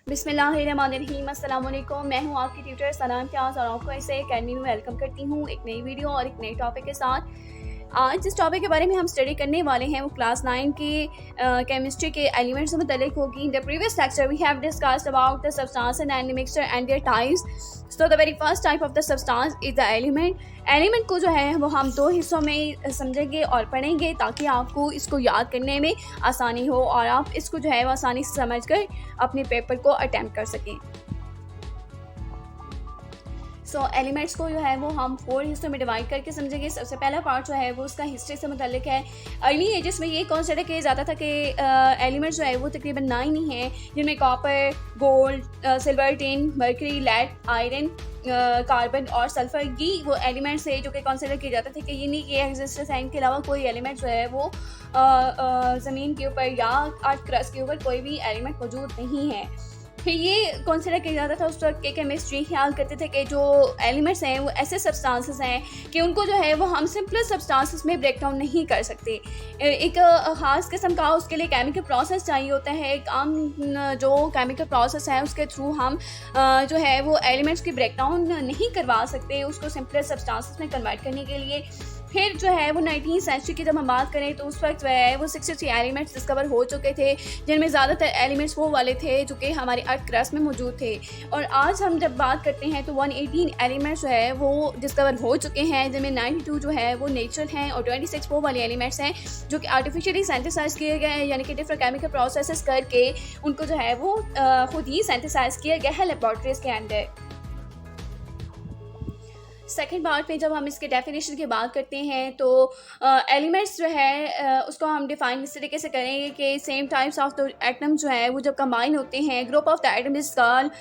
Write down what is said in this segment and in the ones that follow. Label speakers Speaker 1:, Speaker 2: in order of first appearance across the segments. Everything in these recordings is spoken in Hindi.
Speaker 1: बिस्मिल्लाहिर्रहमानिर्रहीम। अस्सलाम वालेकुम। मैं हूँ आपकी ट्यूटर सना इम्तियाज़ और आपको इसे अकेडमी में वेलकम करती हूँ एक नई वीडियो और एक नए टॉपिक के साथ। आज जिस टॉपिक के बारे में हम स्टडी करने वाले हैं वो क्लास 9 की केमिस्ट्री के एलिमेंट्स से मुतल्लिक होगी। In the previous lecture we have discussed about the substance and mixture and their types. So the very first type of the substance is the element. Element को जो है वो हम दो हिस्सों में समझेंगे और पढ़ेंगे ताकि आपको इसको याद करने में आसानी हो और आप इसको जो है वो आसानी से समझ कर अपने पेपर को अटैम्प्ट कर सकें। एलिमेंट्स को जो है वो हम 4 हिस्सों में डिवाइड करके समझेंगे। सबसे पहला पार्ट जो है वो उसका हिस्ट्री से मुतल्लिक है। अर्ली एजेस में ये कंसिडर किया जाता था कि एलिमेंट्स जो है वो तकरीबन 9 ही हैं, जिनमें copper, gold, silver, tin, mercury, lead, iron, carbon और सल्फर ये वो एलिमेंट्स है जो कि कंसिडर किए जाते थे कि ये नहीं कि एग्जिस्टेंस है, इनके अलावा कोई एलिमेंट जो है वो ज़मीन के ऊपर या अर्थ क्रस्ट के ऊपर कोई भी एलिमेंट मौजूद नहीं है। फिर ये कंसिडर किया जाता था उस वक्त के केमिस्ट्री ख्याल करते थे कि जो एलिमेंट्स हैं वो ऐसे सब्सटेंसेस हैं कि उनको जो है वो हम सिंपल सब्सटेंसेस में ब्रेक डाउन नहीं कर सकते। एक ख़ास किस्म का उसके लिए केमिकल प्रोसेस चाहिए होता है। एक आम जो केमिकल प्रोसेस है उसके थ्रू हम जो है वो एलिमेंट्स की ब्रेक डाउन नहीं करवा सकते उसको सिंपल सब्सटेंसेस में कन्वर्ट करने के लिए। फिर जो है वो 19वीं सेंचुरी की जब हम बात करें तो उस वक्त जो है वो 63 एलिमेंट्स डिस्कवर हो चुके थे, जिनमें ज़्यादातर एलिमेंट्स वो वाले थे जो कि हमारे अर्थ क्रस्ट में मौजूद थे। और आज हम जब बात करते हैं तो 118 एलिमेंट्स जो है वो डिस्कवर हो चुके हैं, जिनमें 92 जो है वो नेचुरल हैं और 26 वो वाले एलिमेंट्स हैं जो कि आर्टिफिशियली सिंथेसाइज किए गए हैं, यानी कि डिफरेंट केमिकल प्रोसेसेस करके उनको जो है वो खुद ही सिंथेसाइज किया गया है लेबॉर्ट्रीज के अंदर। सेकेंड पार्ट में जब हम इसके डेफिनेशन की बात करते हैं तो एलिमेंट्स जो है उसको हम डिफाइन इस तरीके से करेंगे कि same types of the atom जो है वो जब कंबाइन होते हैं, group of the atom is called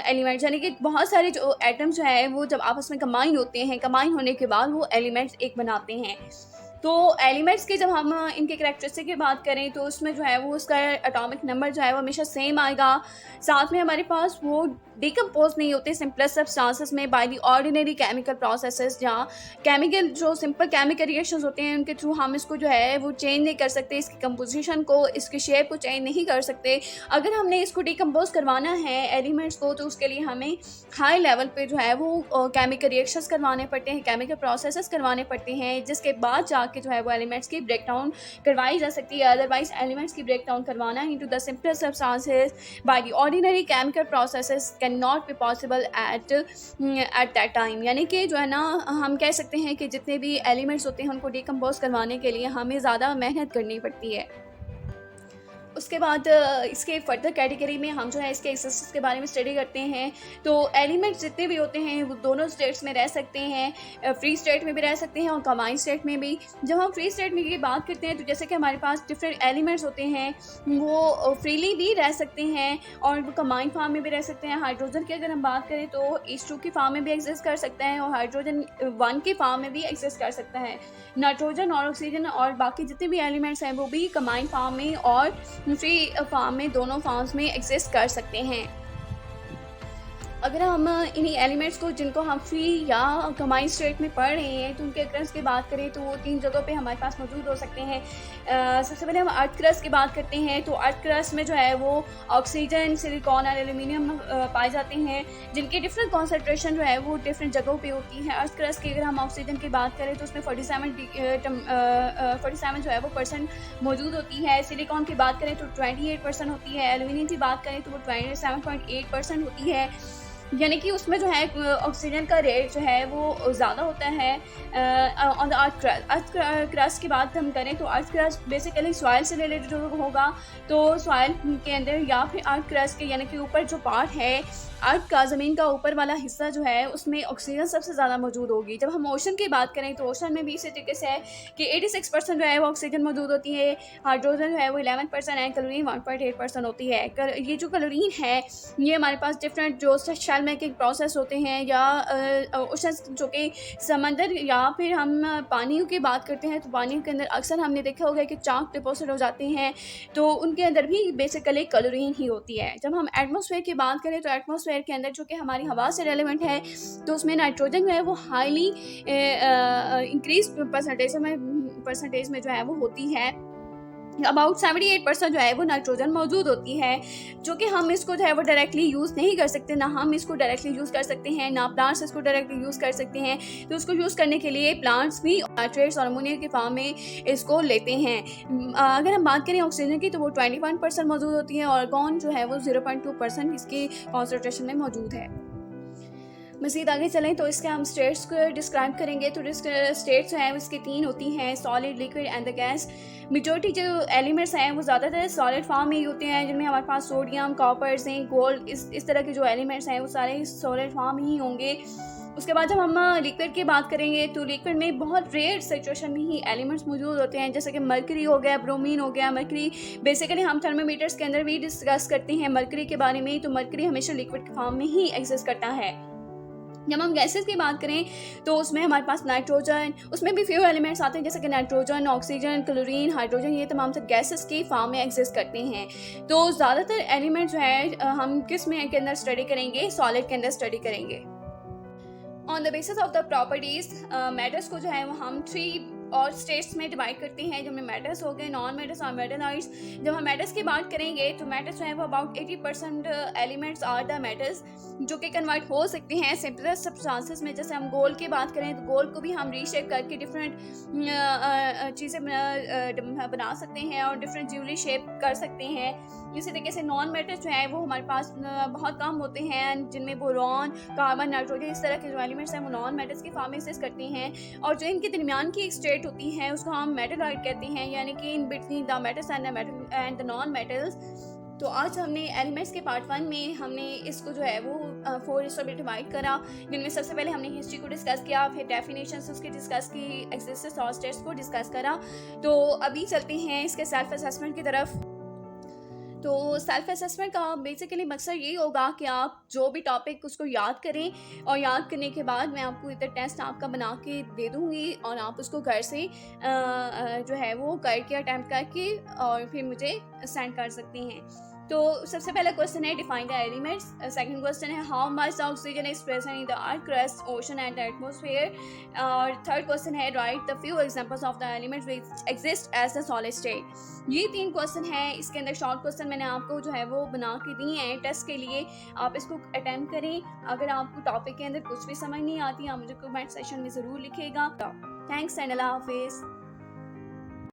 Speaker 1: elements, यानी कि बहुत सारे जो एटम्स जो है वो जब आपस में कंबाइन होते हैं, कंबाइन होने के बाद वो एलिमेंट्स एक बनाते हैं। तो एलिमेंट्स की जब हम इनके करैक्टरिस्टिक की बात करें तो उसमें जो है वो उसका एटॉमिक नंबर जो है वो हमेशा सेम आएगा। साथ में हमारे पास वो डिकम्पोज नहीं होते सिंपल सब्सटेंसेस में by the ordinary chemical processes, जहाँ केमिकल जो सिंपल केमिकल रिएक्शंस होते हैं उनके थ्रू हम इसको जो है वो चेंज नहीं कर सकते, इसकी कंपोजिशन को, इसकी शेप को चेंज नहीं कर सकते। अगर हमने इसको डिकम्पोज करवाना है एलिमेंट्स को तो उसके लिए हमें हाई लेवल पे जो है वो केमिकल रिएक्शंस करवाने पड़ते हैं, केमिकल प्रोसेसेस करवाने पड़ते हैं, जिसके बाद जाके जो है वो एलिमेंट्स की ब्रेक डाउन करवाई जा सकती है। अदरवाइज एलिमेंट्स की ब्रेक डाउन करवाना into the simple substances by the ordinary chemical processes can not be possible at that time. यानी कि जो है ना हम कह सकते हैं कि जितने भी एलिमेंट्स होते हैं उनको डिकम्पोज करवाने के लिए हमें ज़्यादा मेहनत करनी पड़ती है। उसके बाद इसके फर्दर कैटेगरी में हम जो है इसके एक्सिस्टेंस के बारे में स्टडी करते हैं। तो एलिमेंट्स जितने भी होते हैं वो दोनों स्टेट्स में रह सकते हैं, फ्री स्टेट में भी रह सकते हैं और कंबाइंड स्टेट में भी। जब हम फ्री स्टेट में की बात करते हैं तो जैसे कि हमारे पास डिफरेंट एलिमेंट्स होते हैं वो फ्रीली भी रह सकते हैं और वो कंबाइंड फार्म में भी रह सकते हैं। हाइड्रोजन की अगर हम बात करें तो H2 की फार्म में भी एग्जिस्ट कर सकता है और हाइड्रोजन 1 की फार्म में भी एग्जिस्ट कर सकता है। नाइट्रोजन और ऑक्सीजन और बाकी जितने भी एलिमेंट्स हैं वो भी कंबाइंड फार्म में और फ्री फार्म में, दोनों फार्म्स में एग्जिस्ट कर सकते हैं। अगर हम इन्हीं एलिमेंट्स को जिनको हम फ्री या कंबाइंड स्टेट में पढ़ रहे हैं तो उनके अक्रस की बात करें तो वो 3 जगहों पे हमारे पास मौजूद हो सकते हैं। सबसे पहले हम अर्थ क्रस्ट की बात करते हैं तो अर्थ क्रस्ट में जो है वो ऑक्सीजन, सिलिकॉन और एल्यूमिनियम पाए जाते हैं, जिनकी डिफरेंट कॉन्सेंट्रेशन जो है वो डिफरेंट जगहों पे होती है। अर्थ क्रस्ट की अगर हम ऑक्सीजन की बात करें तो उसमें 47 जो है वो परसेंट मौजूद होती है। सिलिकॉन की बात करें तो 28% होती है। एल्यूमिनियम की बात करें तो वो 27.8% होती है, यानी कि उसमें जो है ऑक्सीजन का रेट जो है वो ज़्यादा होता है। ऑन द अर्थ क्रस्ट की बात हम करें तो अर्थ क्रस्ट बेसिकली सॉइल से रिलेटेड होगा। तो सॉइल के अंदर या फिर अर्थ क्रस्ट के यानी कि ऊपर जो पार्ट है अर्थ का, ज़मीन का ऊपर वाला हिस्सा जो है उसमें ऑक्सीजन सबसे ज़्यादा मौजूद होगी। जब हम ओशन की बात करें तो ओशन में भी इसी तरीके से है कि 86% जो है वो ऑक्सीजन मौजूद होती है, हाइड्रोजन जो है वो 11% है, क्लोरीन 1.8% होती है। ये जो क्लोरीन है ये हमारे पास डिफरेंट जो शेल मेकिंग प्रोसेस होते हैं या ओशन जो कि समंदर या फिर हम पानियों की बात करते हैं तो पानियों के अंदर अक्सर हमने देखा होगा कि चाक डिपॉजिट हो जाते हैं, तो उनके अंदर भी बेसिकली क्लोरीन ही होती है। जब हम एटमॉस्फेयर की बात करें तो एटमॉस्फेयर के अंदर जो कि हमारी हवा से रेलेवेंट है तो उसमें नाइट्रोजन जो है वो हाईली इंक्रीज परसेंटेज में जो है वो होती है। अबाउट 78% जो है वो नाइट्रोजन मौजूद होती है, जो कि हम इसको जो है वो डायरेक्टली यूज़ नहीं कर सकते, ना हम इसको डायरेक्टली यूज़ कर सकते हैं, ना प्लांट्स इसको डायरेक्टली यूज़ कर सकते हैं। तो उसको यूज़ करने के लिए प्लांट्स भी नाइट्रेट्स और अमोनिया के फॉर्म में इसको लेते हैं। अगर हम बात करें ऑक्सीजन की, तो वो 21% मौजूद होती है, और आर्गॉन जो है वो 0.2% इसकी कॉन्सेंट्रेशन में मौजूद है। मज़ीद आगे चलें तो इसके हम स्टेट्स को डिस्क्राइब करेंगे। तो स्टेट्स जो हैं उसकी 3 होती हैं, solid, liquid and the gas. Majority जो एलिमेंट्स हैं वो ज़्यादातर सॉलिड फॉर्म में ही होते हैं, जिनमें हमारे पास सोडियम, कॉपर, जिंक, गोल्ड, इस तरह के जो एलिमेंट्स हैं वो सारे सॉलिड फॉर्म ही होंगे। उसके बाद जब हम लिक्विड की बात करेंगे, तो लिक्विड में बहुत रेयर सिचुएशन में ही एलिमेंट्स मौजूद होते हैं, जैसे कि मरकरी हो गया, ब्रोमीन हो गया। मरकरी बेसिकली हम थर्मामीटर्स के अंदर भी डिस्कस करते हैं मरकरी के बारे में। तो मरकरी हमेशा लिक्विड के फॉर्म में ही एग्जिस्ट करता है। जब हम गैसेस की बात करें, तो उसमें हमारे पास नाइट्रोजन, उसमें भी फ्यू एलिमेंट्स आते हैं, जैसे कि नाइट्रोजन, ऑक्सीजन, क्लोरीन, हाइड्रोजन, ये तमाम सब गैसेस की फॉर्म में एग्जिस्ट करते हैं। तो ज़्यादातर एलिमेंट जो है हम किस में के अंदर स्टडी करेंगे, सॉलिड के अंदर स्टडी करेंगे। On the basis of the properties, matters को जो है वो हम 3 और स्टेट्स में डिवाइड करते हैं, जिनमें मैटर्स हो गए, नॉन मैटर्स और मेटलॉइड्स। जब हम मैटर्स की बात करेंगे, तो मैटर्स जो है वो about 80% elements are the matters, जो कि कन्वर्ट हो सकते हैं सिंपलेस्ट सब्सटेंसेस में। जैसे हम गोल्ड की बात करें, तो गोल्ड को भी हम रीशेप करके डिफरेंट चीज़ें बना सकते हैं और डिफरेंट ज्वेलरी शेप कर सकते हैं। इसी तरीके से नॉन मैटर्स जो है वो हमारे पास बहुत कम होते हैं, जिनमें बोरॉन, कार्बन, नाइट्रोजन, इस तरह के जो एलिमेंट्स हैं वो नॉन मैटर्स की फॉर्म में एग्जिस्ट करते हैं। और जो इनके दरमियान की एक स्टेट होती है उसको हम मेटलॉइड कहते हैं, यानी कि in between the metals and the non metals. तो आज हमने एलिमेंट्स के पार्ट 1 में हमने इसको जो है वो 4 हिस्सों में डिवाइड करा, जिनमें सबसे पहले हमने हिस्ट्री को डिस्कस किया, फिर डेफिनेशंस उसकी डिस्कस की, एग्जिस्टेंस और स्टेट्स को डिस्कस करा। तो अभी चलते हैं इसके सेल्फ असेसमेंट की तरफ। तो सेल्फ असेसमेंट का बेसिकली मकसद यही होगा कि आप जो भी टॉपिक उसको याद करें, और याद करने के बाद मैं आपको इधर टेस्ट आपका बना के दे दूँगी, और आप उसको घर से जो है वो करके अटैम्प्ट करके और फिर मुझे सेंड कर सकते हैं। तो सबसे पहला क्वेश्चन है define the elements. Second question है how much oxygen is present in the earth crust, ocean and atmosphere. और थर्ड क्वेश्चन है write the few examples of the elements which exist as the solid state. ये 3 क्वेश्चन हैं। इसके अंदर शॉर्ट क्वेश्चन मैंने आपको जो है वो बना के दिए हैं टेस्ट के लिए, आप इसको अटेम्प्ट करें। अगर आपको टॉपिक के अंदर कुछ भी समझ नहीं आती, आप मुझे कमेंट सेक्शन में ज़रूर लिखिएगा। थैंक्स एंड अल्लाह हाफिज़।